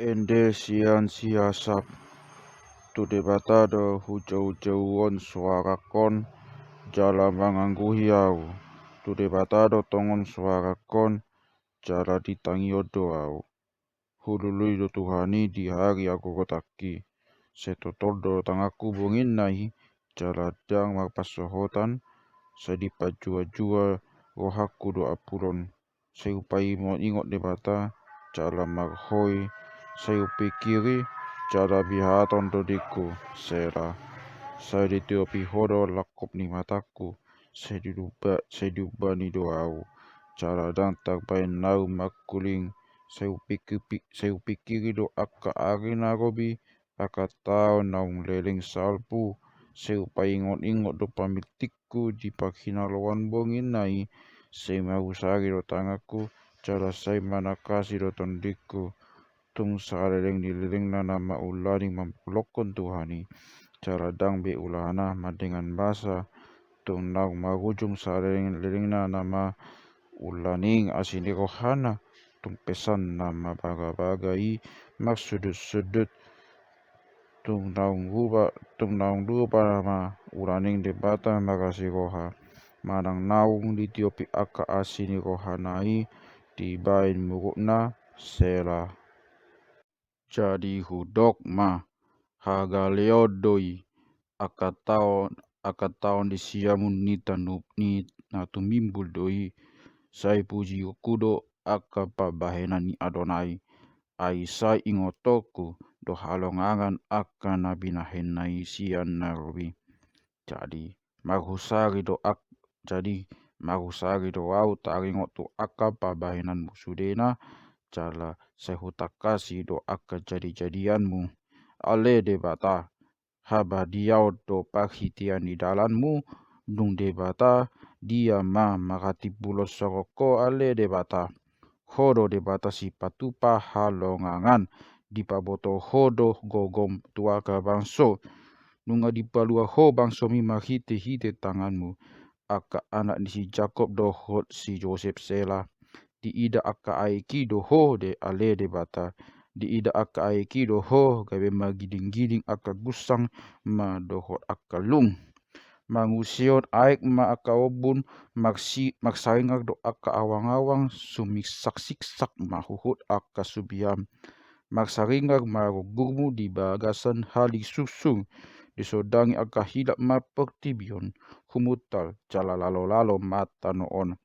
Ende sian siasap tu debata do hujau-jauon suarakon jala manganggu hiau. Tu debata do tongon suarakon jala ditangio doau. Hulului do Tuhani di hari aku kotaki. Setotodo tangaku bungin nahi jala dang marpasohotan sadipajua-jua rohaku do apulon. Seupai mo ingot debata jala marhoi saya pikiri cara bihaton dodiku sera. Saya ditiopi hodo lakop ni mataku. Saya diubah ni doau. Cara dan terbain nau makuling. Saya pikiri do akka arina robi. Aka tau naung leling salpu. Saya ingot-ingot do pamitikku di pakinalawan bongin nai. Saya marusari do tangaku. Cara saya manakasi do tondiku. Tung sareleng dilileng na nama ulaning mampulokon Tuhani. Cara dang be ulana madengan basa. Tung nau marujung sareleng liling na nama ulaning asini rohana. Tung pesan nama baga-bagai maksudut-sudut. Tung naung lupa nama ulaning debata makasi roha. Manang naung ditiopi aka asini rohanai dibain murukna sela. Jadi hudokma hagaleodoi akataon di siamun ni natumimbul doi sai puji kudo aka pabahenan ni Adonai ai sai ingotoku do halongangan aka nabinahenai sian narobi. Jadi marhusari do au taringot tu aka pabahenan musudena jala sehutakasi do aka jadi-jadianmu ale debata haba diau do pakhitian di dalanmu dung debata dia makati pulos soroko ale debata hodo debata si patupa halongangan dipaboto hodo gogom tuaka bangso nunga dipalua ho bangso mima hite tanganmu aka anak ni si Jakob do hot si Joseph sela di ida aka aiki do ho de ale debata di ida aka aiki do ho gabe magiding-giding aka gusang ma dohot aka lung mangusion aik ma aka obun maksaingak do aka awang-awang sumisak-siksak mahuhut aka subiam maksaringak marugurmu di bagasan hali susung disodangi aka hilap mapertibion humutal jala lalo-lalo mata noon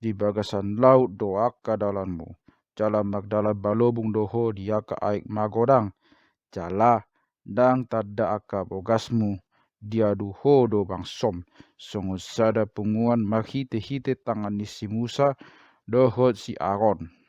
di bagasan laut do aka dalanmu jala magdala balobung doho di aka aik magodang jala dang tada aka bogasmu dia duho do bangsom songo sada punguan mahite-hite tangan ni si Musa dohot si Aaron.